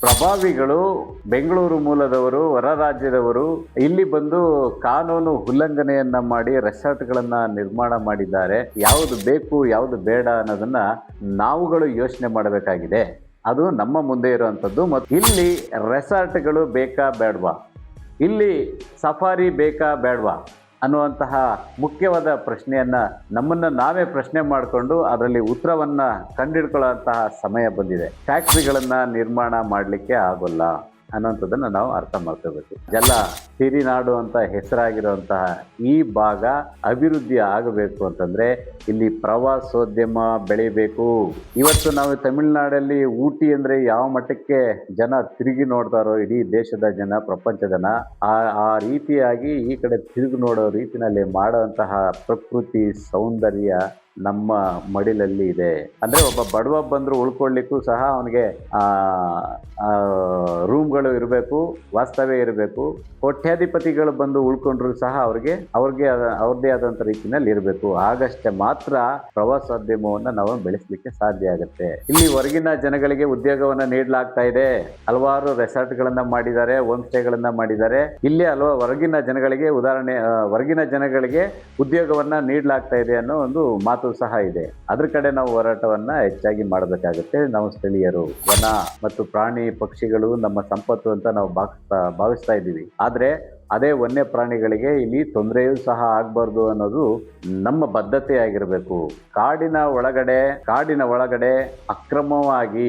ಪ್ರಭಾವಿಗಳು ಬೆಂಗಳೂರು ಮೂಲದವರು, ಹೊರ ರಾಜ್ಯದವರು ಇಲ್ಲಿ ಬಂದು ಕಾನೂನು ಉಲ್ಲಂಘನೆಯನ್ನ ಮಾಡಿ ರೆಸಾರ್ಟ್ಗಳನ್ನ ನಿರ್ಮಾಣ ಮಾಡಿದ್ದಾರೆ. ಯಾವುದು ಬೇಕು ಯಾವುದು ಬೇಡ ಅನ್ನೋದನ್ನ ನಾವುಗಳು ಯೋಚನೆ ಮಾಡಬೇಕಾಗಿದೆ. ಅದು ನಮ್ಮ ಮುಂದೆ ಇರುವಂಥದ್ದು. ಮತ್ತು ಇಲ್ಲಿ ರೆಸಾರ್ಟ್ಗಳು ಬೇಕಾ ಬೇಡವಾ, ಇಲ್ಲಿ ಸಫಾರಿ ಬೇಕಾ ಬೇಡವಾ ಅನ್ನುವಂತಹ ಮುಖ್ಯವಾದ ಪ್ರಶ್ನೆಯನ್ನು ನಮ್ಮನ್ನು ನಾವೇ ಪ್ರಶ್ನೆ ಮಾಡಿಕೊಂಡು ಅದರಲ್ಲಿ ಉತ್ತರವನ್ನು ಕಂಡುಹಿಡ್ಕೊಳ್ಳುವಂತಹ ಸಮಯ ಬಂದಿದೆ. ಫ್ಯಾಕ್ಟ್ರಿಗಳನ್ನು ನಿರ್ಮಾಣ ಮಾಡಲಿಕ್ಕೆ ಆಗೋಲ್ಲ ಅನ್ನೋಂಥದ್ದನ್ನು ನಾವು ಅರ್ಥ ಮಾಡ್ಕೋಬೇಕು. ಜಲ ಸಿರಿನಾಡು ಅಂತ ಹೆಸರಾಗಿರುವಂತಹ ಈ ಭಾಗ ಅಭಿವೃದ್ಧಿ ಆಗಬೇಕು ಅಂತಂದರೆ ಇಲ್ಲಿ ಪ್ರವಾಸೋದ್ಯಮ ಬೆಳಿಬೇಕು. ಇವತ್ತು ನಾವು ತಮಿಳುನಾಡಲ್ಲಿ ಊಟಿ ಅಂದರೆ ಯಾವ ಮಟ್ಟಕ್ಕೆ ಜನ ತಿರುಗಿ ನೋಡ್ತಾರೋ, ಇಡೀ ದೇಶದ ಜನ, ಪ್ರಪಂಚದ ಜನ ಆ ರೀತಿಯಾಗಿ ಈ ಕಡೆ ತಿರುಗಿ ನೋಡೋ ರೀತಿಯಲ್ಲಿ ಮಾಡುವಂತಹ ಪ್ರಕೃತಿ ಸೌಂದರ್ಯ ನಮ್ಮ ಮಡಿಲಲ್ಲಿ ಇದೆ. ಅಂದರೆ ಒಬ್ಬ ಬಡವ ಬಂದರೂ ಉಳ್ಕೊಳ್ಳಿಕ್ಕೂ ಸಹ ಅವನಿಗೆ ರೂಮ್ಗಳು ಇರಬೇಕು, ವಾಸ್ತವ್ಯ ಇರಬೇಕು. ಕೋಟ್ಯಾಧಿಪತಿಗಳು ಬಂದು ಉಳ್ಕೊಂಡ್ರು ಸಹ ಅವ್ರದ್ದೇ ಆದಂಥ ರೀತಿಯಲ್ಲಿ ಇರಬೇಕು. ಆಗಷ್ಟೇ ಮಾತ್ರ ಪ್ರವಾಸೋದ್ಯಮವನ್ನು ನಾವು ಬೆಳೆಸಲಿಕ್ಕೆ ಸಾಧ್ಯ ಆಗುತ್ತೆ. ಇಲ್ಲಿ ಹೊರಗಿನ ಜನಗಳಿಗೆ ಉದ್ಯೋಗವನ್ನು ನೀಡಲಾಗ್ತಾ ಇದೆ. ಹಲವಾರು ರೆಸಾರ್ಟ್ಗಳನ್ನ ಮಾಡಿದ್ದಾರೆ, ಹೋಮ್ ಸ್ಟೇಗಳನ್ನ ಮಾಡಿದ್ದಾರೆ. ಇಲ್ಲಿ ಹೊರಗಿನ ಜನಗಳಿಗೆ ಉದ್ಯೋಗವನ್ನ ನೀಡಲಾಗ್ತಾ ಇದೆ ಅನ್ನೋ ಒಂದು ಮಾತು ಸಹ ಇದೆ. ಅದ್ರ ಕಡೆ ನಾವು ಹೋರಾಟವನ್ನ ಹೆಚ್ಚಾಗಿ ಮಾಡಬೇಕಾಗುತ್ತೆ. ನಾವು ಸ್ಥಳೀಯರು, ವನ ಮತ್ತು ಪ್ರಾಣಿ ಪಕ್ಷಿಗಳು ನಮ್ಮ ಸಂಪತ್ತು ಅಂತ ನಾವು ಭಾವಿಸ್ತಾ ಇದ್ದೀವಿ. ಆದ್ರೆ ಅದೇ ವನ್ಯ ಪ್ರಾಣಿಗಳಿಗೆ ಇಲ್ಲಿ ತೊಂದರೆಯೂ ಸಹ ಆಗಬಾರ್ದು ಅನ್ನೋದು ನಮ್ಮ ಬದ್ಧತೆ ಆಗಿರಬೇಕು. ಕಾಡಿನ ಒಳಗಡೆ ಅಕ್ರಮವಾಗಿ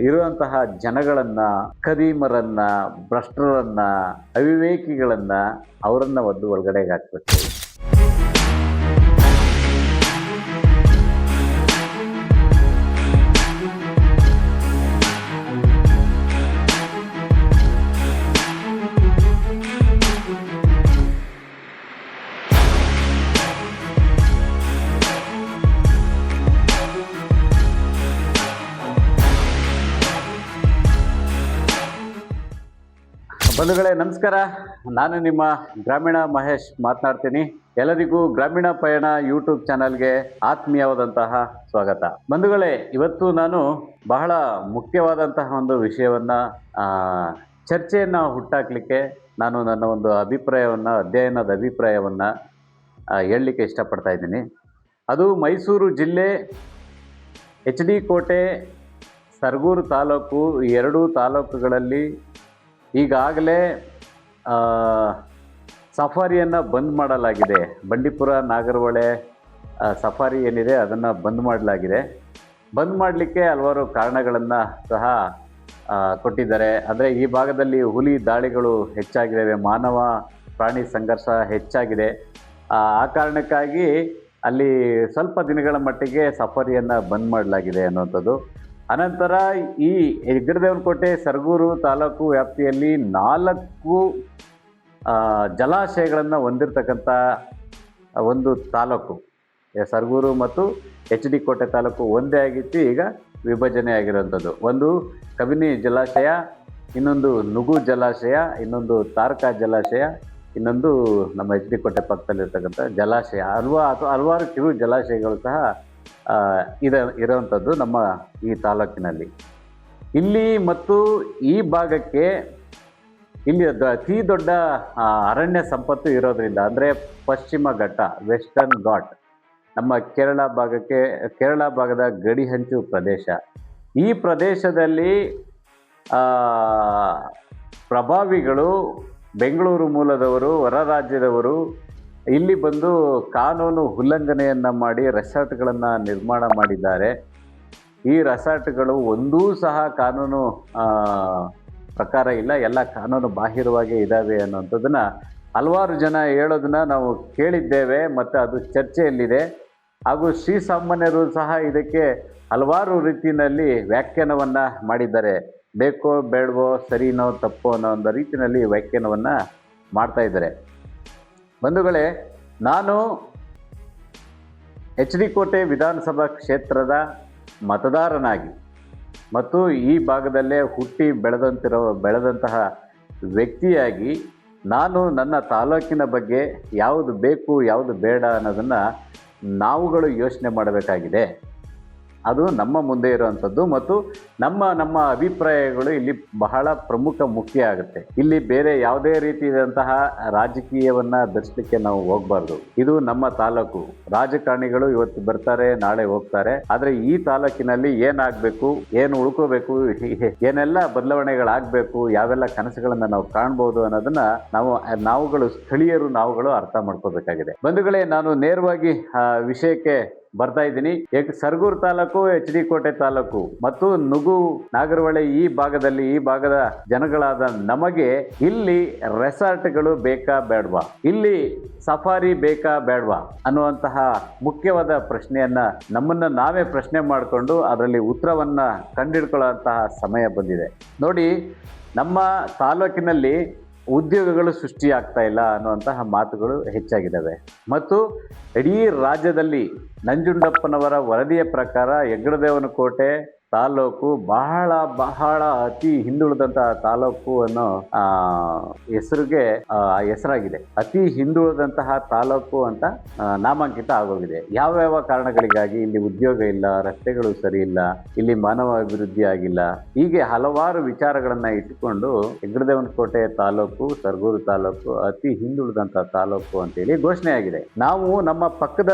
ಇರುವಂತಹ ಜನಗಳನ್ನ, ಖದೀಮರನ್ನ, ಭ್ರಷ್ಟರನ್ನ, ಅವಿವೇಕಿಗಳನ್ನ ಅವರನ್ನ ಒಳಗಡೆಗೆ ಹಾಕ್ಬೇಕು. ಬಂಧುಗಳೇ ನಮಸ್ಕಾರ, ನಾನು ನಿಮ್ಮ ಗ್ರಾಮೀಣ ಮಹೇಶ್ ಮಾತನಾಡ್ತೀನಿ. ಎಲ್ಲರಿಗೂ ಗ್ರಾಮೀಣ ಪಯಣ ಯೂಟ್ಯೂಬ್ ಚಾನಲ್ಗೆ ಆತ್ಮೀಯವಾದಂತಹ ಸ್ವಾಗತ. ಬಂಧುಗಳೇ, ಇವತ್ತು ನಾನು ಬಹಳ ಮುಖ್ಯವಾದಂತಹ ಒಂದು ವಿಷಯವನ್ನು ಚರ್ಚೆಯನ್ನು ಹುಟ್ಟಾಕಲಿಕ್ಕೆ ನಾನು ನನ್ನ ಒಂದು ಅಧ್ಯಯನದ ಅಭಿಪ್ರಾಯವನ್ನು ಹೇಳಲಿಕ್ಕೆ ಇಷ್ಟಪಡ್ತಾ ಇದ್ದೀನಿ. ಅದು ಮೈಸೂರು ಜಿಲ್ಲೆ HD ಕೋಟೆ, ಸರಗೂರು ತಾಲೂಕು, ಈ ಎರಡೂ ತಾಲೂಕುಗಳಲ್ಲಿ ಈಗಾಗಲೇ ಸಫಾರಿಯನ್ನು ಬಂದ್ ಮಾಡಲಾಗಿದೆ. ಬಂಡೀಪುರ, ನಾಗರಹೊಳೆ ಸಫಾರಿ ಏನಿದೆ ಅದನ್ನು ಬಂದ್ ಮಾಡಲಾಗಿದೆ. ಬಂದ್ ಮಾಡಲಿಕ್ಕೆ ಹಲವಾರು ಕಾರಣಗಳನ್ನು ಸಹ ಕೊಟ್ಟಿದ್ದಾರೆ. ಅಂದರೆ ಈ ಭಾಗದಲ್ಲಿ ಹುಲಿ ದಾಳಿಗಳು ಹೆಚ್ಚಾಗಿದ್ದಾವೆ, ಮಾನವ ಪ್ರಾಣಿ ಸಂಘರ್ಷ ಹೆಚ್ಚಾಗಿದೆ. ಆ ಕಾರಣಕ್ಕಾಗಿ ಅಲ್ಲಿ ಸ್ವಲ್ಪ ದಿನಗಳ ಮಟ್ಟಿಗೆ ಸಫಾರಿಯನ್ನು ಬಂದ್ ಮಾಡಲಾಗಿದೆ ಅನ್ನುವಂಥದ್ದು. ಅನಂತರ ಈ ಹೆಗ್ಗಡದೇವನಕೋಟೆ, ಸರಗೂರು ತಾಲೂಕು ವ್ಯಾಪ್ತಿಯಲ್ಲಿ 4 ಜಲಾಶಯಗಳನ್ನು ಹೊಂದಿರತಕ್ಕಂಥ ಒಂದು ತಾಲೂಕು. ಸರಗೂರು ಮತ್ತು HD ಕೋಟೆ ತಾಲೂಕು ಒಂದೇ ಆಗಿತ್ತು, ಈಗ ವಿಭಜನೆ ಆಗಿರುವಂಥದ್ದು. ಒಂದು ಕಬಿನಿ ಜಲಾಶಯ, ಇನ್ನೊಂದು ನುಗು ಜಲಾಶಯ, ಇನ್ನೊಂದು ತಾರಕ ಜಲಾಶಯ, ಇನ್ನೊಂದು ನಮ್ಮ HD ಕೋಟೆ ಪಕ್ಕದಲ್ಲಿರ್ತಕ್ಕಂಥ ಜಲಾಶಯ. ಹಲವಾರು ಕಿರು ಜಲಾಶಯಗಳು ಸಹ ಇರುವಂಥದ್ದು ನಮ್ಮ ಈ ತಾಲೂಕಿನಲ್ಲಿ. ಇಲ್ಲಿ ಮತ್ತು ಈ ಭಾಗಕ್ಕೆ ಇಲ್ಲಿ ಅತಿ ದೊಡ್ಡ ಅರಣ್ಯ ಸಂಪತ್ತು ಇರೋದ್ರಿಂದ, ಅಂದರೆ ಪಶ್ಚಿಮ ಘಟ್ಟ, ವೆಸ್ಟರ್ನ್ ಘಾಟ್, ನಮ್ಮ ಕೇರಳ ಭಾಗದ ಗಡಿಹಂಚು ಪ್ರದೇಶ. ಈ ಪ್ರದೇಶದಲ್ಲಿ ಪ್ರಭಾವಿಗಳು ಬೆಂಗಳೂರು ಮೂಲದವರು, ಹೊರ ರಾಜ್ಯದವರು ಇಲ್ಲಿ ಬಂದು ಕಾನೂನು ಉಲ್ಲಂಘನೆಯನ್ನು ಮಾಡಿ ರೆಸಾರ್ಟ್ಗಳನ್ನು ನಿರ್ಮಾಣ ಮಾಡಿದ್ದಾರೆ. ಈ ರೆಸಾರ್ಟ್ಗಳು ಒಂದೂ ಸಹ ಕಾನೂನು ಪ್ರಕಾರ ಇಲ್ಲ, ಎಲ್ಲ ಕಾನೂನು ಬಾಹಿರವಾಗಿ ಇದ್ದಾವೆ ಅನ್ನೋಂಥದ್ದನ್ನು ಹಲವಾರು ಜನ ಹೇಳೋದನ್ನ ನಾವು ಕೇಳಿದ್ದೇವೆ ಮತ್ತು ಅದು ಚರ್ಚೆಯಲ್ಲಿದೆ. ಹಾಗೂ ಶ್ರೀಸಾಮಾನ್ಯರು ಸಹ ಇದಕ್ಕೆ ಹಲವಾರು ರೀತಿಯಲ್ಲಿ ವ್ಯಾಖ್ಯಾನವನ್ನು ಮಾಡಿದ್ದಾರೆ. ಬೇಕೋ ಬೇಡವೋ, ಸರಿನೋ ತಪ್ಪೋ ಅನ್ನೋ ಒಂದು ರೀತಿಯಲ್ಲಿ ವ್ಯಾಖ್ಯಾನವನ್ನು ಮಾಡ್ತಾ ಇದ್ದಾರೆ. ಬಂಧುಗಳೇ, ನಾನು HD ಕೋಟೆ ವಿಧಾನಸಭಾ ಕ್ಷೇತ್ರದ ಮತದಾರನಾಗಿ ಮತ್ತು ಈ ಭಾಗದಲ್ಲೇ ಹುಟ್ಟಿ ಬೆಳೆದಂತಹ ವ್ಯಕ್ತಿಯಾಗಿ ನಾನು ನನ್ನ ತಾಲೂಕಿನ ಬಗ್ಗೆ ಯಾವುದು ಬೇಕು ಯಾವುದು ಬೇಡ ಅನ್ನೋದನ್ನು ನಾವುಗಳು ಯೋಚನೆ ಮಾಡಬೇಕಾಗಿದೆ. ಅದು ನಮ್ಮ ಮುಂದೆ ಇರುವಂಥದ್ದು ಮತ್ತು ನಮ್ಮ ಅಭಿಪ್ರಾಯಗಳು ಇಲ್ಲಿ ಬಹಳ ಮುಖ್ಯ ಆಗುತ್ತೆ. ಇಲ್ಲಿ ಬೇರೆ ಯಾವುದೇ ರೀತಿಯಾದಂತಹ ರಾಜಕೀಯವನ್ನ ಧರಿಸಲಿಕ್ಕೆ ನಾವು ಹೋಗ್ಬಾರ್ದು. ಇದು ನಮ್ಮ ತಾಲೂಕು. ರಾಜಕಾರಣಿಗಳು ಇವತ್ತು ಬರ್ತಾರೆ, ನಾಳೆ ಹೋಗ್ತಾರೆ. ಆದ್ರೆ ಈ ತಾಲೂಕಿನಲ್ಲಿ ಏನಾಗಬೇಕು, ಏನು ಉಳ್ಕೋಬೇಕು, ಏನೆಲ್ಲ ಬದಲಾವಣೆಗಳಾಗಬೇಕು, ಯಾವೆಲ್ಲ ಕನಸುಗಳನ್ನ ನಾವು ಕಾಣ್ಬೋದು ಅನ್ನೋದನ್ನ ನಾವುಗಳು ಸ್ಥಳೀಯರು ಅರ್ಥ ಮಾಡ್ಕೋಬೇಕಾಗಿದೆ. ಬಂಧುಗಳೇ, ನಾನು ನೇರವಾಗಿ ವಿಷಯಕ್ಕೆ ಬರ್ತಾ ಇದ್ದೀನಿ. ಸರಗೂರು ತಾಲೂಕು, HD ಕೋಟೆ ತಾಲೂಕು ಮತ್ತು ನುಗು, ನಾಗರಹೊಳೆ ಈ ಭಾಗದ ಜನಗಳಾದ ನಮಗೆ ಇಲ್ಲಿ ರೆಸಾರ್ಟ್ಗಳು ಬೇಕಾ ಬೇಡವಾ, ಇಲ್ಲಿ ಸಫಾರಿ ಬೇಕಾ ಬೇಡವಾ ಅನ್ನುವಂತಹ ಮುಖ್ಯವಾದ ಪ್ರಶ್ನೆಯನ್ನ ನಮ್ಮನ್ನ ನಾವೇ ಪ್ರಶ್ನೆ ಮಾಡಿಕೊಂಡು ಅದರಲ್ಲಿ ಉತ್ತರವನ್ನ ಕಂಡುಹಿಡ್ಕೊಳ್ಳುವಂತಹ ಸಮಯ ಬಂದಿದೆ. ನೋಡಿ, ನಮ್ಮ ತಾಲೂಕಿನಲ್ಲಿ ಉದ್ಯೋಗಗಳು ಸೃಷ್ಟಿಯಾಗ್ತಾ ಇಲ್ಲ ಅನ್ನುವಂತಹ ಮಾತುಗಳು ಹೆಚ್ಚಾಗಿದ್ದಾವೆ ಮತ್ತು ಇಡೀ ರಾಜ್ಯದಲ್ಲಿ ನಂಜುಂಡಪ್ಪನವರ ವರದಿಯ ಪ್ರಕಾರ ಹೆಗ್ಗಡದೇವನಕೋಟೆ ತಾಲೂಕು ಬಹಳ ಅತಿ ಹಿಂದುಳಿದಂತಹ ತಾಲೂಕು ಅನ್ನೋ ಹೆಸರಾಗಿದೆ. ಅತಿ ಹಿಂದುಳಿದಂತಹ ತಾಲೂಕು ಅಂತ ನಾಮಾಂಕಿತ ಆಗೋಗಿದೆ. ಯಾವ ಕಾರಣಗಳಿಗಾಗಿ? ಇಲ್ಲಿ ಉದ್ಯೋಗ ಇಲ್ಲ, ರಸ್ತೆಗಳು ಸರಿ ಇಲ್ಲ, ಇಲ್ಲಿ ಮಾನವ ಅಭಿವೃದ್ಧಿ ಆಗಿಲ್ಲ, ಹೀಗೆ ಹಲವಾರು ವಿಚಾರಗಳನ್ನ ಇಟ್ಟುಕೊಂಡು ಹೆಗ್ಗಡದೇವನಕೋಟೆ ತಾಲೂಕು, ಸರಗೂರು ತಾಲೂಕು ಅತಿ ಹಿಂದುಳಿದಂತಹ ತಾಲೂಕು ಅಂತೇಳಿ ಘೋಷಣೆ ಆಗಿದೆ. ನಾವು ನಮ್ಮ ಪಕ್ಕದ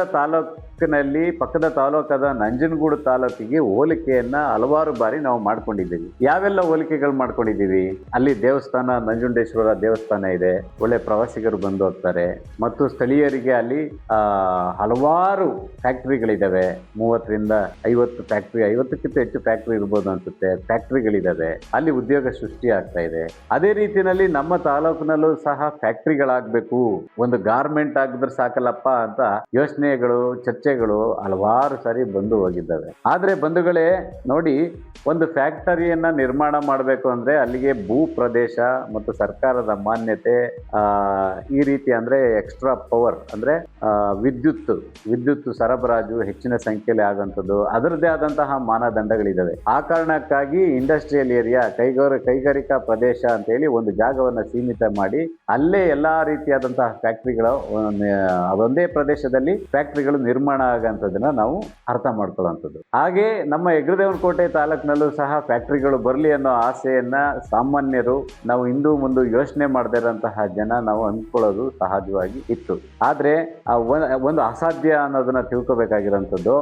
ತಾಲೂಕಾದ ನಂಜನಗೂಡು ತಾಲೂಕಿಗೆ ಹೋಲಿಕೆಯನ್ನ ಹಲವಾರು ಬಾರಿ ನಾವು ಮಾಡ್ಕೊಂಡಿದ್ದೀವಿ. ಯಾವೆಲ್ಲ ಹೋಲಿಕೆಗಳು ಮಾಡ್ಕೊಂಡಿದ್ದೀವಿ? ಅಲ್ಲಿ ದೇವಸ್ಥಾನ, ನಂಜುಂಡೇಶ್ವರ ದೇವಸ್ಥಾನ ಇದೆ, ಒಳ್ಳೆ ಪ್ರವಾಸಿಗರು ಬಂದು ಹೋಗ್ತಾರೆ ಮತ್ತು ಸ್ಥಳೀಯರಿಗೆ ಅಲ್ಲಿ ಹಲವಾರು ಫ್ಯಾಕ್ಟ್ರಿಗಳಿದ್ದಾವೆ. 30ರಿಂದ 50 ಫ್ಯಾಕ್ಟ್ರಿ, 50ಕ್ಕಿಂತ ಹೆಚ್ಚು ಫ್ಯಾಕ್ಟ್ರಿ ಇರ್ಬೋದು ಅನ್ಸುತ್ತೆ, ಫ್ಯಾಕ್ಟ್ರಿಗಳಿದ್ದಾವೆ. ಅಲ್ಲಿ ಉದ್ಯೋಗ ಸೃಷ್ಟಿ ಆಗ್ತಾ ಇದೆ. ಅದೇ ರೀತಿಯಲ್ಲಿ ನಮ್ಮ ತಾಲೂಕಿನಲ್ಲೂ ಸಹ ಫ್ಯಾಕ್ಟ್ರಿಗಳಾಗಬೇಕು, ಒಂದು ಗಾರ್ಮೆಂಟ್ ಆಗಿದ್ರೆ ಸಾಕಲ್ಲಪ್ಪ ಅಂತ ಯೋಚನೆಗಳು, ಚರ್ಚೆಗಳು ಹಲವಾರು ಸಾರಿ ಬಂದು ಹೋಗಿದ್ದಾವೆ. ಆದ್ರೆ ಬಂಧುಗಳೇ ನೋಡಿ, ಒಂದು ಫ್ಯಾಕ್ಟರಿಯನ್ನ ನಿರ್ಮಾಣ ಮಾಡಬೇಕು ಅಂದ್ರೆ ಅಲ್ಲಿಗೆ ಭೂ ಪ್ರದೇಶ ಮತ್ತು ಸರ್ಕಾರದ ಮಾನ್ಯತೆ, ಈ ರೀತಿ ಅಂದ್ರೆ ಎಕ್ಸ್ಟ್ರಾ ಪವರ್ ಅಂದ್ರೆ ವಿದ್ಯುತ್ ಸರಬರಾಜು ಹೆಚ್ಚಿನ ಸಂಖ್ಯೆಯಲ್ಲಿ ಆಗುವಂಥದ್ದು, ಅದರದ್ದೇ ಆದಂತಹ ಮಾನದಂಡಗಳಿದ್ದಾವೆ. ಆ ಕಾರಣಕ್ಕಾಗಿ ಇಂಡಸ್ಟ್ರಿಯಲ್ ಏರಿಯಾ, ಕೈಗಾರಿಕಾ ಪ್ರದೇಶ ಅಂತ ಹೇಳಿ ಒಂದು ಜಾಗವನ್ನು ಸೀಮಿತ ಮಾಡಿ ಅಲ್ಲೇ ಎಲ್ಲಾ ರೀತಿಯಾದಂತಹ ಫ್ಯಾಕ್ಟ್ರಿಗಳು, ಅದೊಂದೇ ಪ್ರದೇಶದಲ್ಲಿ ಫ್ಯಾಕ್ಟ್ರಿಗಳು ನಿರ್ಮಾಣ ಆಗುವಂಥದ್ದನ್ನ ನಾವು ಅರ್ಥ ಮಾಡ್ಕೊಳ್ಳುವಂಥದ್ದು. ಹಾಗೆ ನಮ್ಮ ಹೆಗ್ಗಡದೇವನಕೋಟೆ ತಾಲೂಕಿನಲ್ಲೂ ಸಹ ಫ್ಯಾಕ್ಟ್ರಿಗಳು ಬರಲಿ ಅನ್ನೋ ಆಸೆಯನ್ನ ಸಾಮಾನ್ಯರು, ನಾವು ಹಿಂದೂ ಮುಂದೆ ಯೋಚನೆ ಮಾಡದೇ ಇರೋಂತಹ ಜನ ನಾವು ಅಂದ್ಕೊಳ್ಳೋದು ಸಹಜವಾಗಿ ಇತ್ತು. ಆದ್ರೆ ಒಂದು ಅಸಾಧ್ಯ ಅನ್ನೋದನ್ನ ತಿಳ್ಕೊಬೇಕಾಗಿರೋಂಥದ್ದು,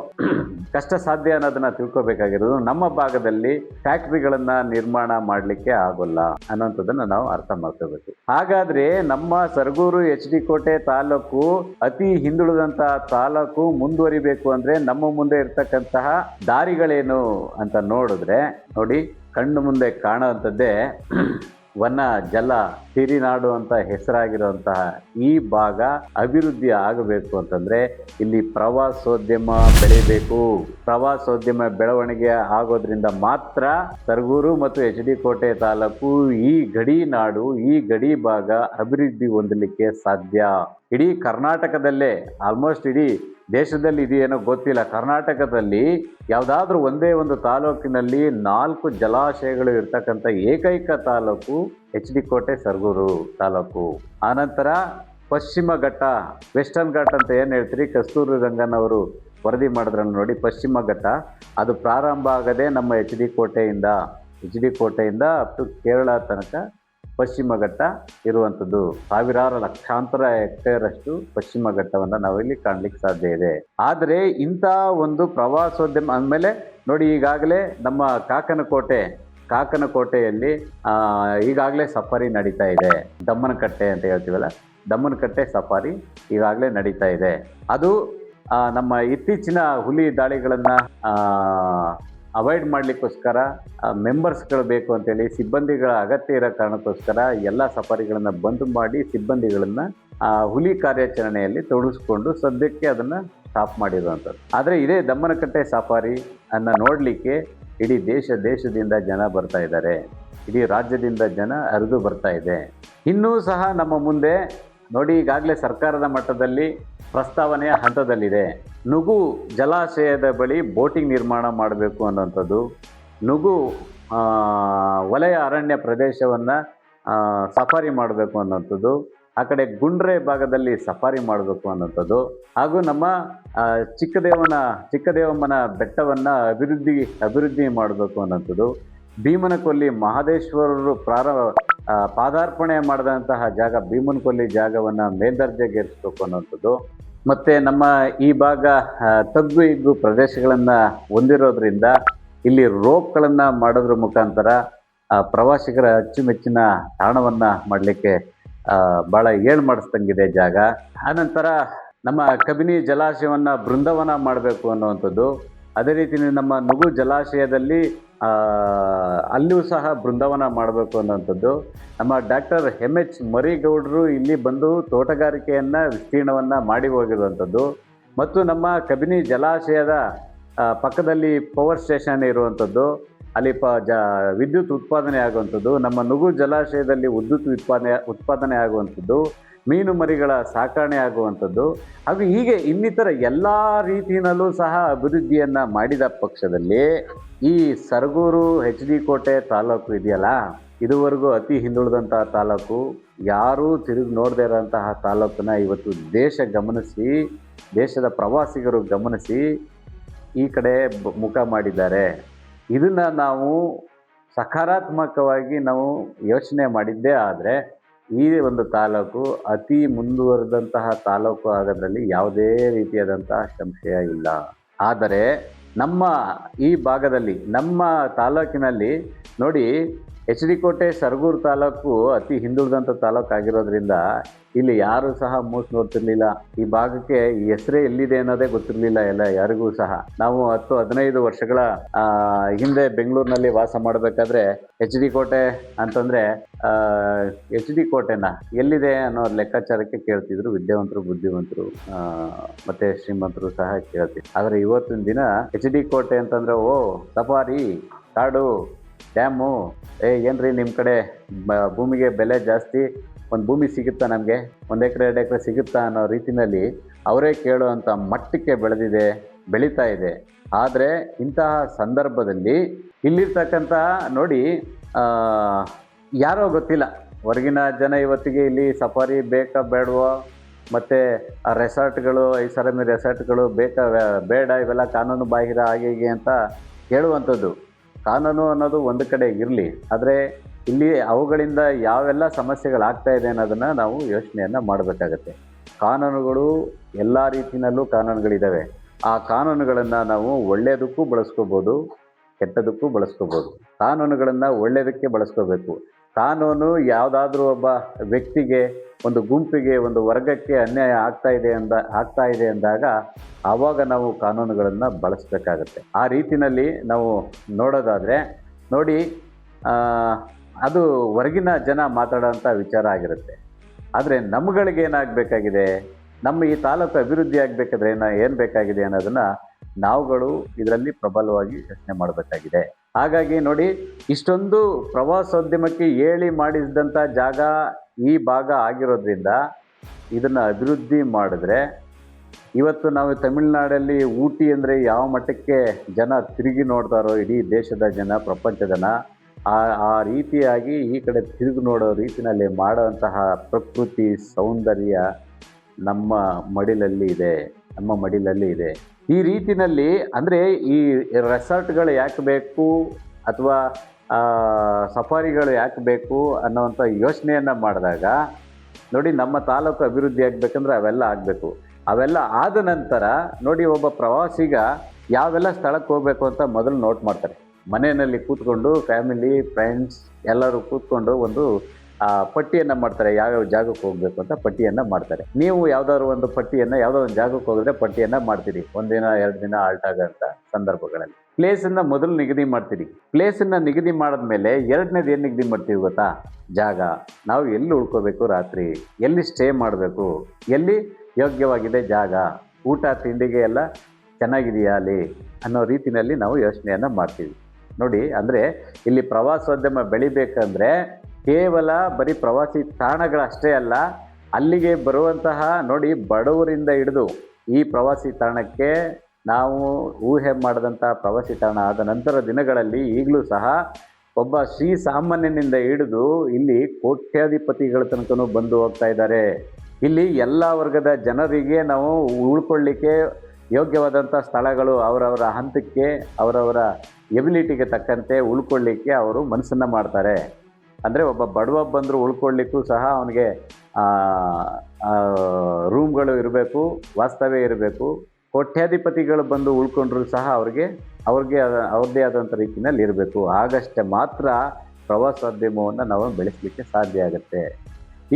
ಕಷ್ಟ ಸಾಧ್ಯ ಅನ್ನೋದನ್ನ ತಿಳ್ಕೊಬೇಕಾಗಿರೋದು, ನಮ್ಮ ಭಾಗದಲ್ಲಿ ಫ್ಯಾಕ್ಟ್ರಿಗಳನ್ನ ನಿರ್ಮಾಣ ಮಾಡಲಿಕ್ಕೆ ಆಗೋಲ್ಲ ಅನ್ನೋಂಥದ್ದನ್ನ ನಾವು ಅರ್ಥ ಮಾಡ್ಕೋಬೇಕು. ಹಾಗಾದ್ರೆ ನಮ್ಮ ಸರಗೂರು HD ಕೋಟೆ ತಾಲೂಕು ಅತಿ ಹಿಂದುಳಿದಂತಹ ತಾಲೂಕು ಮುಂದುವರಿಬೇಕು ಅಂದ್ರೆ ನಮ್ಮ ಮುಂದೆ ಇರ್ತಕ್ಕಂತಹ ದಾರಿಗಳೇನು ಅಂತ ನೋಡಿ, ಕಣ್ಣು ಮುಂದೆ ಕಾಣುವಂಥದ್ದೇ ವನ, ಜಲ, ಸಿರಿನಾಡು ಅಂತ ಹೆಸರಾಗಿರುವಂತಹ ಈ ಭಾಗ ಅಭಿವೃದ್ಧಿ ಆಗಬೇಕು ಅಂತಂದ್ರೆ ಇಲ್ಲಿ ಪ್ರವಾಸೋದ್ಯಮ ಬೆಳಿಬೇಕು. ಪ್ರವಾಸೋದ್ಯಮ ಬೆಳವಣಿಗೆ ಆಗೋದ್ರಿಂದ ಮಾತ್ರ ಸರಗೂರು ಮತ್ತು HD ಕೋಟೆ ತಾಲೂಕು, ಈ ಗಡಿ ನಾಡು, ಈ ಗಡಿ ಭಾಗ ಅಭಿವೃದ್ಧಿ ಹೊಂದಲಿಕ್ಕೆ ಸಾಧ್ಯ. ಇಡೀ ಕರ್ನಾಟಕದಲ್ಲೇ, ಆಲ್ಮೋಸ್ಟ್ ಇಡೀ ದೇಶದಲ್ಲಿ ಇದೆಯೇನೋ ಗೊತ್ತಿಲ್ಲ, ಕರ್ನಾಟಕದಲ್ಲಿ ಯಾವುದಾದ್ರೂ ಒಂದೇ ಒಂದು ತಾಲೂಕಿನಲ್ಲಿ 4 ಜಲಾಶಯಗಳು ಇರ್ತಕ್ಕಂಥ ಏಕೈಕ ತಾಲೂಕು HD ಕೋಟೆ ಸರಗೂರು ತಾಲೂಕು. ಆನಂತರ ಪಶ್ಚಿಮ ಘಟ್ಟ, ವೆಸ್ಟರ್ನ್ ಘಾಟ್ ಅಂತ ಏನು ಹೇಳ್ತೀರಿ, ಕಸ್ತೂರಿ ರಂಗನ್ ಅವರು ವರದಿ ಮಾಡಿದ್ರನ್ನು ನೋಡಿ, ಪಶ್ಚಿಮ ಘಟ್ಟ ಅದು ಪ್ರಾರಂಭ ಆಗದೆ ನಮ್ಮ HD ಕೋಟೆಯಿಂದ ಅಪ್ ಟು ಕೇರಳ ತನಕ ಪಶ್ಚಿಮ ಘಟ್ಟ ಇರುವಂಥದ್ದು. ಸಾವಿರಾರು ಲಕ್ಷಾಂತರ ಹೆಕ್ಟೇರ್ ಅಷ್ಟು ಪಶ್ಚಿಮ ಘಟ್ಟವನ್ನು ನಾವಿಲ್ಲಿ ಕಾಣಲಿಕ್ಕೆ ಸಾಧ್ಯ ಇದೆ. ಆದರೆ ಇಂಥ ಒಂದು ಪ್ರವಾಸೋದ್ಯಮ ಅಂದಮೇಲೆ ನೋಡಿ, ಈಗಾಗಲೇ ನಮ್ಮ ಕಾಕನಕೋಟೆಯಲ್ಲಿ ಈಗಾಗಲೇ ಸಫಾರಿ ನಡೀತಾ ಇದೆ. ದಮ್ಮನಕಟ್ಟೆ ಅಂತ ಹೇಳ್ತೀವಲ್ಲ, ದಮ್ಮನಕಟ್ಟೆ ಸಫಾರಿ ಈಗಾಗಲೇ ನಡೀತಾ ಇದೆ. ಅದು ನಮ್ಮ ಇತ್ತೀಚಿನ ಹುಲಿ ದಾಳಿಗಳನ್ನು ಅವಾಯ್ಡ್ ಮಾಡಲಿಕ್ಕೋಸ್ಕರ ಮೆಂಬರ್ಸ್ಗಳು ಬೇಕು ಅಂತೇಳಿ, ಸಿಬ್ಬಂದಿಗಳ ಅಗತ್ಯ ಇರೋ ಕಾರಣಕ್ಕೋಸ್ಕರ ಎಲ್ಲ ಸಫಾರಿಗಳನ್ನು ಬಂದ್ ಮಾಡಿ ಸಿಬ್ಬಂದಿಗಳನ್ನು ಹುಲಿ ಕಾರ್ಯಾಚರಣೆಯಲ್ಲಿ ತೊಡಗಿಸ್ಕೊಂಡು ಸದ್ಯಕ್ಕೆ ಅದನ್ನು ಸ್ಟಾಪ್ ಮಾಡಿರುವಂಥದ್ದು. ಆದರೆ ಇದೇ ದಮ್ಮನಕಟ್ಟೆ ಸಫಾರಿ ಅನ್ನು ನೋಡಲಿಕ್ಕೆ ಇಡೀ ದೇಶದಿಂದ ಜನ ಬರ್ತಾ ಇದ್ದಾರೆ, ಇಡೀ ರಾಜ್ಯದಿಂದ ಜನ ಹರಿದು ಬರ್ತಾ ಇದೆ. ಇನ್ನೂ ಸಹ ನಮ್ಮ ಮುಂದೆ ನೋಡಿ, ಈಗಾಗಲೇ ಸರ್ಕಾರದ ಮಟ್ಟದಲ್ಲಿ ಪ್ರಸ್ತಾವನೆಯ ಹಂತದಲ್ಲಿದೆ. ನುಗು ಜಲಾಶಯದ ಬಳಿ ಬೋಟಿಂಗ್ ನಿರ್ಮಾಣ ಮಾಡಬೇಕು ಅನ್ನೋಂಥದ್ದು, ನುಗು ವಲಯ ಅರಣ್ಯ ಪ್ರದೇಶವನ್ನು ಸಫಾರಿ ಮಾಡಬೇಕು ಅನ್ನೋಂಥದ್ದು, ಆ ಕಡೆ ಗುಂಡ್ರೆ ಭಾಗದಲ್ಲಿ ಸಫಾರಿ ಮಾಡಬೇಕು ಅನ್ನೋಂಥದ್ದು, ಹಾಗೂ ನಮ್ಮ ಚಿಕ್ಕದೇವಮ್ಮನ ಬೆಟ್ಟವನ್ನು ಅಭಿವೃದ್ಧಿ ಮಾಡಬೇಕು ಅನ್ನೋಂಥದ್ದು, ಭೀಮನಕೊಲ್ಲಿ ಮಹದೇಶ್ವರರು ಪಾದಾರ್ಪಣೆ ಮಾಡಿದಂತಹ ಜಾಗ ಭೀಮನಕೊಲ್ಲಿ ಜಾಗವನ್ನು ಮೇಲ್ದರ್ಜೆಗೇರಿಸಬೇಕು ಅನ್ನೋಂಥದ್ದು, ಮತ್ತು ನಮ್ಮ ಈ ಭಾಗ ತಗ್ಗು ಹಿಗ್ಗು ಪ್ರದೇಶಗಳನ್ನು ಹೊಂದಿರೋದ್ರಿಂದ ಇಲ್ಲಿ ರೋಪ್ಗಳನ್ನು ಮಾಡೋದ್ರ ಮುಖಾಂತರ ಪ್ರವಾಸಿಗರ ಅಚ್ಚುಮೆಚ್ಚಿನ ತಾಣವನ್ನು ಮಾಡಲಿಕ್ಕೆ ಭಾಳ ಏಳು ಮಾಡಿಸ್ದಂಗಿದೆ ಜಾಗ. ಆನಂತರ ನಮ್ಮ ಕಬಿನಿ ಜಲಾಶಯವನ್ನು ಬೃಂದಾವನ ಮಾಡಬೇಕು ಅನ್ನುವಂಥದ್ದು, ಅದೇ ರೀತಿ ನಮ್ಮ ನುಗು ಜಲಾಶಯದಲ್ಲಿ ಅಲ್ಲಿಯೂ ಸಹ ಬೃಂದಾವನ ಮಾಡಬೇಕು ಅನ್ನೋಂಥದ್ದು. ನಮ್ಮ ಡಾಕ್ಟರ್ ಎಚ್ ಮರಿಗೌಡರು ಇಲ್ಲಿ ಬಂದು ತೋಟಗಾರಿಕೆಯನ್ನು ವಿಸ್ತೀರ್ಣವನ್ನು ಮಾಡಿ ಹೋಗಿರುವಂಥದ್ದು, ಮತ್ತು ನಮ್ಮ ಕಬಿನಿ ಜಲಾಶಯದ ಪಕ್ಕದಲ್ಲಿ ಪವರ್ ಸ್ಟೇಷನ್ ಇರುವಂಥದ್ದು, ಅಲ್ಲಿ ವಿದ್ಯುತ್ ಉತ್ಪಾದನೆ ಆಗುವಂಥದ್ದು, ನಮ್ಮ ನುಗು ಜಲಾಶಯದಲ್ಲಿ ವಿದ್ಯುತ್ ಉತ್ಪಾದನೆ ಆಗುವಂಥದ್ದು, ಮೀನು ಮರಿಗಳ ಸಾಕಣೆ ಆಗುವಂಥದ್ದು, ಹಾಗೂ ಹೀಗೆ ಇನ್ನಿತರ ಎಲ್ಲ ರೀತಿಯಲ್ಲೂ ಸಹ ಅಭಿವೃದ್ಧಿಯನ್ನು ಮಾಡಿದ ಪಕ್ಷದಲ್ಲಿ ಈ ಸರಗೂರು HD ಕೋಟೆ ತಾಲೂಕು ಇದೆಯಲ್ಲ, ಇದುವರೆಗೂ ಅತಿ ಹಿಂದುಳಿದಂತಹ ತಾಲೂಕು, ಯಾರೂ ತಿರುಗಿ ನೋಡದೇ ಇರೋಂತಹ ತಾಲೂಕನ್ನ ಇವತ್ತು ದೇಶದ ಪ್ರವಾಸಿಗರು ಗಮನಿಸಿ ಈ ಕಡೆ ಮುಖ ಮಾಡಿದ್ದಾರೆ. ಇದನ್ನು ನಾವು ಸಕಾರಾತ್ಮಕವಾಗಿ ನಾವು ಯೋಚನೆ ಮಾಡಿದ್ದೇ ಆದರೆ ಈ ಒಂದು ತಾಲೂಕು ಅತಿ ಮುಂದುವರೆದಂತಹ ತಾಲೂಕು ಆಗೋದ್ರಲ್ಲಿ ಯಾವುದೇ ರೀತಿಯಾದಂತಹ ಸಂಶಯ ಇಲ್ಲ. ಆದರೆ ನಮ್ಮ ಈ ಭಾಗದಲ್ಲಿ ನಮ್ಮ ತಾಲೂಕಿನಲ್ಲಿ ನೋಡಿ, HD ಕೋಟೆ ಸರಗೂರು ತಾಲೂಕು ಅತಿ ಹಿಂದುಳಿದಂಥ ತಾಲೂಕು ಆಗಿರೋದ್ರಿಂದ ಇಲ್ಲಿ ಯಾರೂ ಸಹ ನೋಡ್ತಿರ್ಲಿಲ್ಲ. ಈ ಭಾಗಕ್ಕೆ ಈ ಹೆಸರೇ ಎಲ್ಲಿದೆ ಅನ್ನೋದೇ ಗೊತ್ತಿರಲಿಲ್ಲ ಯಾರಿಗೂ ಸಹ. ನಾವು 10-15 ವರ್ಷಗಳ ಹಿಂದೆ ಬೆಂಗಳೂರಿನಲ್ಲಿ ವಾಸ ಮಾಡಬೇಕಾದ್ರೆ HD ಕೋಟೆ ಅಂತಂದರೆ HD ಕೋಟೆನ ಎಲ್ಲಿದೆ ಅನ್ನೋ ಲೆಕ್ಕಾಚಾರಕ್ಕೆ ಕೇಳ್ತಿದ್ರು ವಿದ್ಯಾವಂತರು, ಬುದ್ಧಿವಂತರು ಮತ್ತು ಶ್ರೀಮಂತರು ಸಹ ಕೇಳ್ತಿದ್ರು. ಆದರೆ ಇವತ್ತಿನ ದಿನ HD ಕೋಟೆ ಅಂತಂದರೆ ಸಫಾರಿ, ಕಾಡು, ಡ್ಯಾಮು, ಏನ್ರಿ ನಿಮ್ಮ ಕಡೆ ಭೂಮಿಗೆ ಬೆಲೆ ಜಾಸ್ತಿ, ಒಂದು ಭೂಮಿ ಸಿಗುತ್ತಾ, ನಮಗೆ 1 ಎಕರೆ 2 ಎಕರೆ ಸಿಗುತ್ತಾ ಅನ್ನೋ ರೀತಿಯಲ್ಲಿ ಅವರೇ ಕೇಳುವಂಥ ಮಟ್ಟಕ್ಕೆ ಬೆಳೀತಾ ಇದೆ. ಆದರೆ ಇಂತಹ ಸಂದರ್ಭದಲ್ಲಿ ಇಲ್ಲಿರ್ತಕ್ಕಂಥ ನೋಡಿ ಯಾರೋ ಗೊತ್ತಿಲ್ಲ, ಹೊರಗಿನ ಜನ ಇವತ್ತಿಗೆ ಇಲ್ಲಿ ಸಫಾರಿ ಬೇಕಾ ಬೇಡವೋ, ಮತ್ತು ಆ ರೆಸಾರ್ಟ್ಗಳು, ಐಷಾರಾಮಿ ರೆಸಾರ್ಟ್ಗಳು ಬೇಕಾ ಬೇಡ, ಇವೆಲ್ಲ ಕಾನೂನು ಬಾಹಿರ ಹೀಗೆ ಅಂತ ಹೇಳುವಂಥದ್ದು. ಕಾನೂನು ಅನ್ನೋದು ಒಂದು ಕಡೆ ಇರಲಿ, ಆದರೆ ಇಲ್ಲಿ ಅವುಗಳಿಂದ ಯಾವೆಲ್ಲ ಸಮಸ್ಯೆಗಳಾಗ್ತಾ ಇದೆ ಅನ್ನೋದನ್ನು ನಾವು ಯೋಚನೆಯನ್ನು ಮಾಡಬೇಕಾಗತ್ತೆ. ಕಾನೂನುಗಳು ಎಲ್ಲ ರೀತಿಯಲ್ಲೂ ಕಾನೂನುಗಳಿದ್ದಾವೆ. ಆ ಕಾನೂನುಗಳನ್ನು ನಾವು ಒಳ್ಳೆಯದಕ್ಕೂ ಬಳಸ್ಕೋಬೋದು, ಕೆಟ್ಟದಕ್ಕೂ ಬಳಸ್ಕೋಬೋದು. ಕಾನೂನುಗಳನ್ನು ಒಳ್ಳೆಯದಕ್ಕೆ ಬಳಸ್ಕೋಬೇಕು. ಕಾನೂನು ಯಾವುದಾದ್ರೂ ಒಬ್ಬ ವ್ಯಕ್ತಿಗೆ, ಒಂದು ಗುಂಪಿಗೆ, ಒಂದು ವರ್ಗಕ್ಕೆ ಅನ್ಯಾಯ ಆಗ್ತಾ ಇದೆ ಅಂದಾಗ ಆವಾಗ ನಾವು ಕಾನೂನುಗಳನ್ನು ಬಳಸಬೇಕಾಗತ್ತೆ. ಆ ರೀತಿಯಲ್ಲಿ ನಾವು ನೋಡೋದಾದರೆ ನೋಡಿ, ಅದು ಹೊರಗಿನ ಜನ ಮಾತಾಡೋಂಥ ವಿಚಾರ ಆಗಿರುತ್ತೆ. ಆದರೆ ನಮ್ಗಳಿಗೇನಾಗಬೇಕಾಗಿದೆ, ನಮ್ಮ ಈ ತಾಲೂಕು ಅಭಿವೃದ್ಧಿ ಆಗಬೇಕಾದ್ರೆ ಏನು ಬೇಕಾಗಿದೆ ಅನ್ನೋದನ್ನು ನಾವುಗಳು ಇದರಲ್ಲಿ ಪ್ರಬಲವಾಗಿ ಯೋಚನೆ ಮಾಡಬೇಕಾಗಿದೆ. ಹಾಗಾಗಿ ನೋಡಿ, ಇಷ್ಟೊಂದು ಪ್ರವಾಸೋದ್ಯಮಕ್ಕೆ ಹೇಳಿ ಮಾಡಿಸಿದಂಥ ಜಾಗ ಈ ಭಾಗ ಆಗಿರೋದ್ರಿಂದ ಇದನ್ನು ಅಭಿವೃದ್ಧಿ ಮಾಡಿದ್ರೆ ಇವತ್ತು ನಾವು ತಮಿಳುನಾಡಲ್ಲಿ ಊಟಿ ಅಂದರೆ ಯಾವ ಮಟ್ಟಕ್ಕೆ ಜನ ತಿರುಗಿ ನೋಡ್ತಾರೋ, ಇಡೀ ದೇಶದ ಜನ, ಪ್ರಪಂಚದ ಜನ, ಆ ರೀತಿಯಾಗಿ ಈ ಕಡೆ ತಿರುಗಿ ನೋಡೋ ರೀತಿಯಲ್ಲಿ ಮಾಡೋಂತಹ ಪ್ರಕೃತಿ ಸೌಂದರ್ಯ ನಮ್ಮ ಮಡಿಲಲ್ಲಿ ಇದೆ. ಈ ರೀತಿಯಲ್ಲಿ ಅಂದರೆ ಈ ರೆಸಾರ್ಟ್ಗಳು ಯಾಕೆ ಬೇಕು ಅಥವಾ ಸಫಾರಿಗಳು ಯಾಕೆ ಬೇಕು ಅನ್ನೋವಂಥ ಯೋಚನೆಯನ್ನು ಮಾಡಿದಾಗ ನೋಡಿ, ನಮ್ಮ ತಾಲೂಕು ಅಭಿವೃದ್ಧಿ ಆಗಬೇಕಂದ್ರೆ ಅವೆಲ್ಲ ಆಗಬೇಕು. ಅವೆಲ್ಲ ಆದ ನಂತರ ನೋಡಿ, ಒಬ್ಬ ಪ್ರವಾಸಿಗ ಯಾವೆಲ್ಲ ಸ್ಥಳಕ್ಕೆ ಹೋಗಬೇಕು ಅಂತ ಮೊದಲು ನೋಟ್ ಮಾಡ್ತಾರೆ. ಮನೆಯಲ್ಲಿ ಕೂತ್ಕೊಂಡು ಫ್ಯಾಮಿಲಿ, ಫ್ರೆಂಡ್ಸ್ ಎಲ್ಲರೂ ಕೂತ್ಕೊಂಡು ಒಂದು ಪಟ್ಟಿಯನ್ನು ಮಾಡ್ತಾರೆ, ಯಾವ್ಯಾವ ಜಾಗಕ್ಕೆ ಹೋಗಬೇಕು ಅಂತ ಪಟ್ಟಿಯನ್ನು ಮಾಡ್ತಾರೆ. ನೀವು ಯಾವುದಾದ್ರು ಒಂದು ಪಟ್ಟಿಯನ್ನು, ಯಾವುದೋ ಒಂದು ಜಾಗಕ್ಕೆ ಹೋಗಿದ್ರೆ ಪಟ್ಟಿಯನ್ನು ಮಾಡ್ತೀರಿ, 1 ದಿನ 2 ದಿನ ಆಲ್ಟ್ ಆಗೋಂಥ ಸಂದರ್ಭಗಳಲ್ಲಿ. ಪ್ಲೇಸನ್ನು ಮೊದಲು ನಿಗದಿ ಮಾಡ್ತೀರಿ. ಪ್ಲೇಸನ್ನು ನಿಗದಿ ಮಾಡಿದ್ಮೇಲೆ ಎರಡನೇದು ಏನು ನಿಗದಿ ಮಾಡ್ತೀವಿ ಗೊತ್ತಾ? ಜಾಗ. ನಾವು ಎಲ್ಲಿ ಉಳ್ಕೋಬೇಕು, ರಾತ್ರಿ ಎಲ್ಲಿ ಸ್ಟೇ ಮಾಡಬೇಕು, ಎಲ್ಲಿ ಯೋಗ್ಯವಾಗಿದೆ ಜಾಗ, ಊಟ ತಿಂಡಿಗೆ ಎಲ್ಲ ಚೆನ್ನಾಗಿದೆಯಾ ಅಲ್ಲಿ ಅನ್ನೋ ರೀತಿಯಲ್ಲಿ ನಾವು ಯೋಚನೆಯನ್ನು ಮಾಡ್ತೀವಿ. ನೋಡಿ, ಅಂದರೆ ಇಲ್ಲಿ ಪ್ರವಾಸೋದ್ಯಮ ಬೆಳಿಬೇಕಂದ್ರೆ ಕೇವಲ ಬರೀ ಪ್ರವಾಸಿ ತಾಣಗಳಷ್ಟೇ ಅಲ್ಲ, ಅಲ್ಲಿಗೆ ಬರುವಂತಹ ನೋಡಿ, ಬಡವರಿಂದ ಹಿಡಿದು ಈ ಪ್ರವಾಸಿ ತಾಣಕ್ಕೆ ನಾವು ಊಹೆ ಮಾಡಿದಂಥ ಪ್ರವಾಸಿ ತಾಣ ಆದ ನಂತರ ದಿನಗಳಲ್ಲಿ ಈಗಲೂ ಸಹ ಒಬ್ಬ ಶ್ರೀ ಸಾಮಾನ್ಯನಿಂದ ಹಿಡಿದು ಇಲ್ಲಿ ಕೋಟ್ಯಾಧಿಪತಿಗಳ ತನಕನೂ ಬಂದು ಹೋಗ್ತಾ ಇದ್ದಾರೆ. ಇಲ್ಲಿ ಎಲ್ಲ ವರ್ಗದ ಜನರಿಗೆ ನಾವು ಉಳ್ಕೊಳ್ಳಿಕ್ಕೆ ಯೋಗ್ಯವಾದಂಥ ಸ್ಥಳಗಳು ಅವರವರ ಹಂತಕ್ಕೆ ಅವರವರ ಎಬಿಲಿಟಿಗೆ ತಕ್ಕಂತೆ ಉಳ್ಕೊಳ್ಳಿಕ್ಕೆ ಅವರು ಮನಸ್ಸನ್ನು ಮಾಡ್ತಾರೆ. ಅಂದರೆ ಒಬ್ಬ ಬಡವ ಬಂದರೂ ಉಳ್ಕೊಳ್ಳಿಕ್ಕೂ ಸಹ ಅವನಿಗೆ ರೂಮ್ಗಳು ಇರಬೇಕು, ವಾಸ್ತವ್ಯ ಇರಬೇಕು. ಕೋಟ್ಯಾಧಿಪತಿಗಳು ಬಂದು ಉಳ್ಕೊಂಡ್ರೂ ಸಹ ಅವ್ರಿಗೆ ಅವ್ರದ್ದೇ ಆದಂಥ ರೀತಿಯಲ್ಲಿ ಇರಬೇಕು. ಆಗಷ್ಟೇ ಮಾತ್ರ ಪ್ರವಾಸೋದ್ಯಮವನ್ನು ನಾವು ಬೆಳೆಸಲಿಕ್ಕೆ ಸಾಧ್ಯ ಆಗುತ್ತೆ.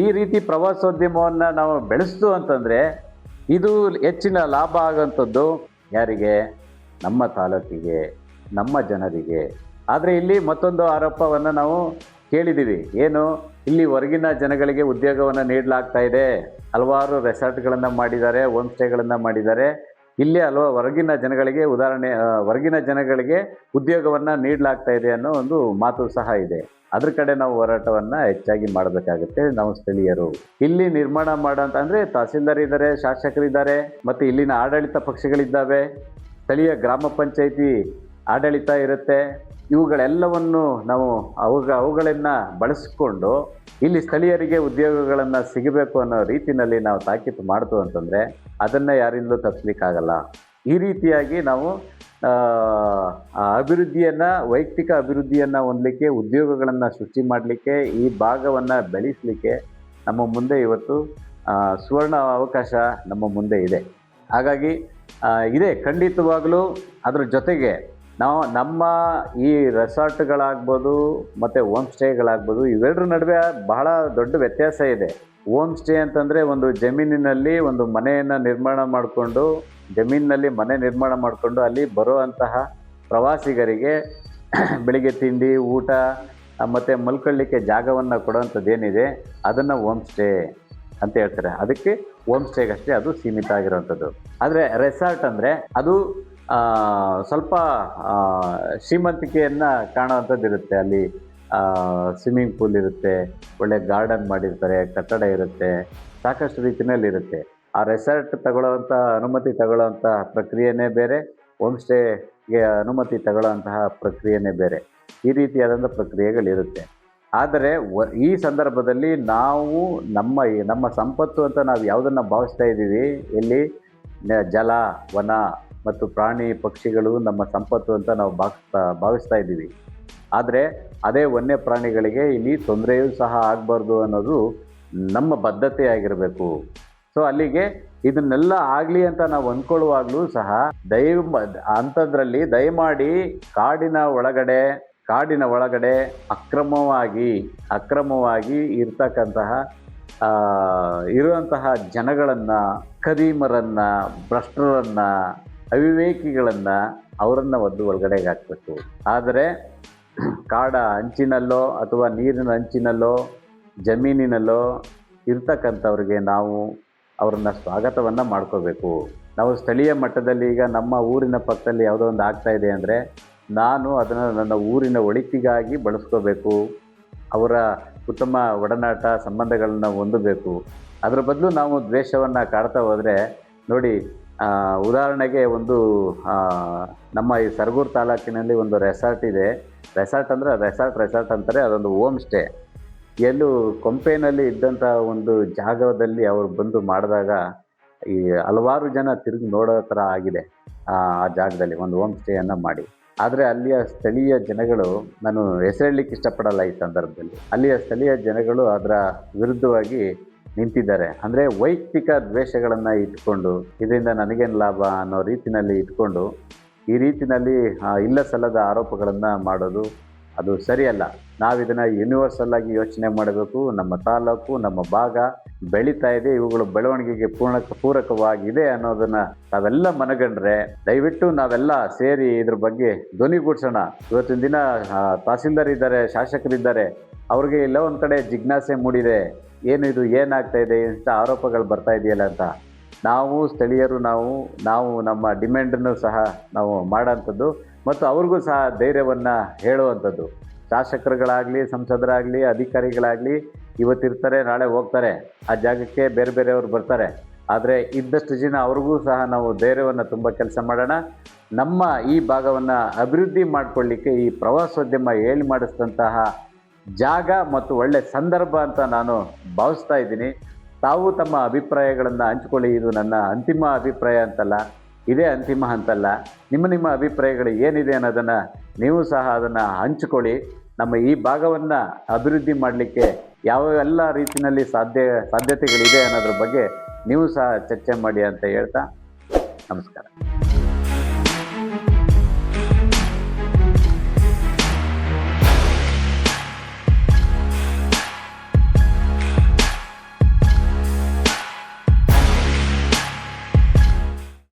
ಈ ರೀತಿ ಪ್ರವಾಸೋದ್ಯಮವನ್ನು ನಾವು ಬೆಳೆಸ್ತು ಅಂತಂದರೆ ಇದು ಹೆಚ್ಚಿನ ಲಾಭ ಆಗೋಂಥದ್ದು ಯಾರಿಗೆ? ನಮ್ಮ ತಾಲೂಕಿಗೆ, ನಮ್ಮ ಜನರಿಗೆ. ಆದರೆ ಇಲ್ಲಿ ಮತ್ತೊಂದು ಆರೋಪವನ್ನು ನಾವು ಕೇಳಿದ್ದೀವಿ. ಏನು? ಇಲ್ಲಿ ಹೊರಗಿನ ಜನಗಳಿಗೆ ಉದ್ಯೋಗವನ್ನು ನೀಡಲಾಗ್ತಾ ಇದೆ. ಹಲವಾರು ರೆಸಾರ್ಟ್ಗಳನ್ನು ಮಾಡಿದ್ದಾರೆ, ಹೋಮ್ ಸ್ಟೇಗಳನ್ನು ಮಾಡಿದ್ದಾರೆ. ಇಲ್ಲಿ ಹೊರಗಿನ ಜನಗಳಿಗೆ ಉದ್ಯೋಗವನ್ನು ನೀಡಲಾಗ್ತಾ ಇದೆ ಅನ್ನೋ ಒಂದು ಮಾತು ಸಹ ಇದೆ. ಅದ್ರ ಕಡೆ ನಾವು ಹೋರಾಟವನ್ನು ಹೆಚ್ಚಾಗಿ ಮಾಡಬೇಕಾಗುತ್ತೆ ನಾವು ಸ್ಥಳೀಯರು. ಇಲ್ಲಿ ನಿರ್ಮಾಣ ಮಾಡೋಂಥ ಅಂದರೆ ತಹಸೀಲ್ದಾರ್ ಇದ್ದಾರೆ, ಶಾಸಕರಿದ್ದಾರೆ, ಮತ್ತು ಇಲ್ಲಿನ ಆಡಳಿತ ಪಕ್ಷಗಳಿದ್ದಾವೆ, ಸ್ಥಳೀಯ ಗ್ರಾಮ ಪಂಚಾಯಿತಿ ಆಡಳಿತ ಇರುತ್ತೆ. ಇವುಗಳೆಲ್ಲವನ್ನು ನಾವು ಅವುಗಳನ್ನು ಬಳಸಿಕೊಂಡು ಇಲ್ಲಿ ಸ್ಥಳೀಯರಿಗೆ ಉದ್ಯೋಗಗಳನ್ನು ಸಿಗಬೇಕು ಅನ್ನೋ ರೀತಿಯಲ್ಲಿ ನಾವು ತಾಕೀತು ಮಾಡ್ತು ಅಂತಂದರೆ ಅದನ್ನು ಯಾರಿಂದಲೂ ತಪ್ಪಿಸ್ಲಿಕ್ಕಾಗಲ್ಲ. ಈ ರೀತಿಯಾಗಿ ನಾವು ವೈಯಕ್ತಿಕ ಅಭಿವೃದ್ಧಿಯನ್ನು ಹೊಂದಲಿಕ್ಕೆ, ಉದ್ಯೋಗಗಳನ್ನು ಸೃಷ್ಟಿ ಮಾಡಲಿಕ್ಕೆ, ಈ ಭಾಗವನ್ನು ಬೆಳೆಸಲಿಕ್ಕೆ ನಮ್ಮ ಮುಂದೆ ಇವತ್ತು ಸುವರ್ಣ ಅವಕಾಶ ನಮ್ಮ ಮುಂದೆ ಇದೆ. ಹಾಗಾಗಿ ಇದೆ ಖಂಡಿತವಾಗಲೂ. ಅದ್ರ ಜೊತೆಗೆ ನಾವು ನಮ್ಮ ಈ ರೆಸಾರ್ಟ್ಗಳಾಗ್ಬೋದು ಮತ್ತು ಹೋಮ್ ಸ್ಟೇಗಳಾಗ್ಬೋದು, ಇವೆರಡರ ನಡುವೆ ಬಹಳ ದೊಡ್ಡ ವ್ಯತ್ಯಾಸ ಇದೆ. ಹೋಮ್ ಸ್ಟೇ ಅಂತಂದರೆ ಒಂದು ಜಮೀನಿನಲ್ಲಿ ಒಂದು ಮನೆಯನ್ನು ನಿರ್ಮಾಣ ಮಾಡಿಕೊಂಡು ಅಲ್ಲಿ ಬರುವಂತಹ ಪ್ರವಾಸಿಗರಿಗೆ ಬೆಳಿಗ್ಗೆ ತಿಂಡಿ, ಊಟ ಮತ್ತು ಮಲ್ಕೊಳ್ಳಿಕ್ಕೆ ಜಾಗವನ್ನು ಕೊಡುವಂಥದ್ದೇನಿದೆ ಅದನ್ನು ಹೋಮ್ ಸ್ಟೇ ಅಂತ ಹೇಳ್ತಾರೆ. ಅದಕ್ಕೆ ಹೋಮ್ ಸ್ಟೇಗಷ್ಟೇ ಅದು ಸೀಮಿತ ಆಗಿರೋವಂಥದ್ದು. ಆದರೆ ರೆಸಾರ್ಟ್ ಅಂದರೆ ಅದು ಸ್ವಲ್ಪ ಶ್ರೀಮಂತಿಕೆಯನ್ನು ಕಾಣುವಂಥದ್ದು ಇರುತ್ತೆ. ಅಲ್ಲಿ ಸ್ವಿಮ್ಮಿಂಗ್ ಪೂಲ್ ಇರುತ್ತೆ, ಒಳ್ಳೆ ಗಾರ್ಡನ್ ಮಾಡಿರ್ತಾರೆ, ಕಟ್ಟಡ ಇರುತ್ತೆ, ಸಾಕಷ್ಟು ರೀತಿಯಲ್ಲಿ ಇರುತ್ತೆ. ಆ ರೆಸಾರ್ಟ್ ಅನುಮತಿ ತಗೊಳ್ಳೋವಂಥ ಪ್ರಕ್ರಿಯೆನೇ ಬೇರೆ, ಹೋಮ್ ಸ್ಟೇಗೆ ಅನುಮತಿ ತಗೊಳ್ಳೋಂತಹ ಪ್ರಕ್ರಿಯೆನೇ ಬೇರೆ. ಈ ರೀತಿಯಾದಂಥ ಪ್ರಕ್ರಿಯೆಗಳಿರುತ್ತೆ. ಆದರೆ ಈ ಸಂದರ್ಭದಲ್ಲಿ ನಾವು ನಮ್ಮ ಸಂಪತ್ತು ಅಂತ ನಾವು ಯಾವುದನ್ನು ಭಾವಿಸ್ತಾ ಇದ್ದೀವಿ, ಇಲ್ಲಿ ಜಲ, ವನ ಮತ್ತು ಪ್ರಾಣಿ ಪಕ್ಷಿಗಳು ನಮ್ಮ ಸಂಪತ್ತು ಅಂತ ನಾವು ಭಾವಿಸ್ತಾ ಇದ್ದೀವಿ. ಆದರೆ ಅದೇ ವನ್ಯ ಪ್ರಾಣಿಗಳಿಗೆ ಇಲ್ಲಿ ತೊಂದರೆಯೂ ಸಹ ಆಗಬಾರ್ದು ಅನ್ನೋದು ನಮ್ಮ ಬದ್ಧತೆ ಆಗಿರಬೇಕು. ಸೊ ಅಲ್ಲಿಗೆ ಇದನ್ನೆಲ್ಲ ಆಗಲಿ ಅಂತ ನಾವು ಅಂದ್ಕೊಳ್ಳುವಾಗಲೂ ಸಹ ಅಂಥದ್ರಲ್ಲಿ ದಯಮಾಡಿ ಕಾಡಿನ ಒಳಗಡೆ ಅಕ್ರಮವಾಗಿ ಇರುವಂತಹ ಜನಗಳನ್ನು, ಖದೀಮರನ್ನು, ಭ್ರಷ್ಟರನ್ನು, ಅವಿವೇಕಿಗಳನ್ನು ಅವರನ್ನು ಒಳಗಡೆಗೆ ಹಾಕಬೇಕು. ಆದರೆ ಕಾಡ ಅಂಚಿನಲ್ಲೋ ಅಥವಾ ನೀರಿನ ಅಂಚಿನಲ್ಲೋ ಜಮೀನಿನಲ್ಲೋ ಇರ್ತಕ್ಕಂಥವ್ರಿಗೆ ನಾವು ಅವರನ್ನು ಸ್ವಾಗತವನ್ನು ಮಾಡ್ಕೋಬೇಕು. ನಾವು ಸ್ಥಳೀಯ ಮಟ್ಟದಲ್ಲಿ ಈಗ ನಮ್ಮ ಊರಿನ ಪಕ್ಕದಲ್ಲಿ ಯಾವುದೋ ಒಂದು ಆಗ್ತಾ ಇದೆ ಅಂದರೆ ನಾನು ಅದನ್ನು ನನ್ನ ಊರಿನ ಒಳಿತಿಗಾಗಿ ಬಳಸ್ಕೋಬೇಕು. ಅವರ ಉತ್ತಮ ಒಡನಾಟ ಸಂಬಂಧಗಳನ್ನು ಹೊಂದಬೇಕು. ಅದರ ಬದಲು ನಾವು ದ್ವೇಷವನ್ನು ಕಾಡ್ತಾ ಹೋದರೆ ನೋಡಿ, ಉದಾಹರಣೆಗೆ ಒಂದು ನಮ್ಮ ಈ ಸರಗೂರು ತಾಲೂಕಿನಲ್ಲಿ ಒಂದು ರೆಸಾರ್ಟ್ ಇದೆ. ರೆಸಾರ್ಟ್ ಅಂತಾರೆ, ಅದೊಂದು ಹೋಮ್ ಸ್ಟೇ. ಎಲ್ಲೂ ಕೊಂಪೆನಲ್ಲಿ ಇದ್ದಂಥ ಒಂದು ಜಾಗದಲ್ಲಿ ಅವರು ಬಂದು ಮಾಡಿದಾಗ ಈ ಹಲವಾರು ಜನ ತಿರುಗಿ ನೋಡೋ ಥರ ಆಗಿದೆ. ಆ ಜಾಗದಲ್ಲಿ ಒಂದು ಹೋಮ್ ಸ್ಟೇಯನ್ನು ಮಾಡಿ. ಆದರೆ ಅಲ್ಲಿಯ ಸ್ಥಳೀಯ ಜನಗಳು, ನಾನು ಹೆಸರೇಳಲಿಕ್ಕೆ ಇಷ್ಟಪಡಲ್ಲ ಈ ಸಂದರ್ಭದಲ್ಲಿ, ಅಲ್ಲಿಯ ಸ್ಥಳೀಯ ಜನಗಳು ಅದರ ವಿರುದ್ಧವಾಗಿ ನಿಂತಿದ್ದಾರೆ. ಅಂದರೆ ವೈಯಕ್ತಿಕ ದ್ವೇಷಗಳನ್ನು ಇಟ್ಕೊಂಡು ಇದರಿಂದ ನನಗೇನು ಲಾಭ ಅನ್ನೋ ರೀತಿಯಲ್ಲಿ ಇಟ್ಕೊಂಡು ಈ ರೀತಿಯಲ್ಲಿ ಇಲ್ಲ ಸಲ್ಲದ ಆರೋಪಗಳನ್ನು ಮಾಡೋದು ಅದು ಸರಿಯಲ್ಲ. ನಾವು ಇದನ್ನು ಯೂನಿವರ್ಸಲ್ ಆಗಿ ಯೋಚನೆ ಮಾಡಬೇಕು. ನಮ್ಮ ತಾಲೂಕು, ನಮ್ಮ ಭಾಗ ಬೆಳೀತಾ ಇದೆ, ಇವುಗಳು ಬೆಳವಣಿಗೆಗೆ ಪೂರಕವಾಗಿದೆ ಅನ್ನೋದನ್ನು ನಾವೆಲ್ಲ ಮನಗಂಡ್ರೆ ದಯವಿಟ್ಟು ನಾವೆಲ್ಲ ಸೇರಿ ಇದ್ರ ಬಗ್ಗೆ ಧ್ವನಿಗೂಡಿಸೋಣ. ಇವತ್ತಿನ ದಿನ ತಹಸೀಲ್ದಾರ್ ಇದ್ದಾರೆ, ಶಾಸಕರಿದ್ದಾರೆ, ಅವ್ರಿಗೆ ಎಲ್ಲ ಒಂದು ಕಡೆ ಜಿಜ್ಞಾಸೆ ಮೂಡಿದೆ, ಏನಾಗ್ತಾ ಇದೆ, ಇಂಥ ಆರೋಪಗಳು ಬರ್ತಾ ಇದೆಯಲ್ಲ ಅಂತ. ನಾವು ಸ್ಥಳೀಯರು ನಾವು ನಮ್ಮ ಡಿಮ್ಯಾಂಡನ್ನು ಸಹ ನಾವು ಮಾಡೋಂಥದ್ದು ಮತ್ತು ಅವ್ರಿಗೂ ಸಹ ಧೈರ್ಯವನ್ನು ಹೇಳುವಂಥದ್ದು. ಶಾಸಕರುಗಳಾಗಲಿ, ಸಂಸದರಾಗಲಿ, ಅಧಿಕಾರಿಗಳಾಗಲಿ ಇವತ್ತಿರ್ತಾರೆ, ನಾಳೆ ಹೋಗ್ತಾರೆ. ಆ ಜಾಗಕ್ಕೆ ಬೇರೆಯವರು ಬರ್ತಾರೆ. ಆದರೆ ಇದ್ದಷ್ಟು ಜನ ಅವ್ರಿಗೂ ಸಹ ನಾವು ಧೈರ್ಯವನ್ನು ತುಂಬ ಕೆಲಸ ಮಾಡೋಣ. ನಮ್ಮ ಈ ಭಾಗವನ್ನು ಅಭಿವೃದ್ಧಿ ಮಾಡಿಕೊಳ್ಳಿಕ್ಕೆ ಈ ಪ್ರವಾಸೋದ್ಯಮ ಹೇಳಿ ಮಾಡಿಸಿದಂತಹ ಜಾಗ ಮತ್ತು ಒಳ್ಳೆ ಸಂದರ್ಭ ಅಂತ ನಾನು ಭಾವಿಸ್ತಾ ಇದ್ದೀನಿ. ತಾವು ತಮ್ಮ ಅಭಿಪ್ರಾಯಗಳನ್ನು ಹಂಚ್ಕೊಳ್ಳಿ. ಇದು ನನ್ನ ಅಂತಿಮ ಅಭಿಪ್ರಾಯ ಅಂತಲ್ಲ, ಇದೇ ಅಂತಿಮ ಅಂತಲ್ಲ. ನಿಮ್ಮ ಅಭಿಪ್ರಾಯಗಳು ಏನಿದೆ ಅನ್ನೋದನ್ನು ನೀವು ಸಹ ಅದನ್ನು ಹಂಚಿಕೊಳ್ಳಿ. ನಮ್ಮ ಈ ಭಾಗವನ್ನು ಅಭಿವೃದ್ಧಿ ಮಾಡಲಿಕ್ಕೆ ಯಾವೆಲ್ಲ ರೀತಿಯಲ್ಲಿ ಸಾಧ್ಯತೆಗಳಿದೆ ಅನ್ನೋದ್ರ ಬಗ್ಗೆ ನೀವು ಸಹ ಚರ್ಚೆ ಮಾಡಿ ಅಂತ ಹೇಳ್ತಾ ನಮಸ್ಕಾರ.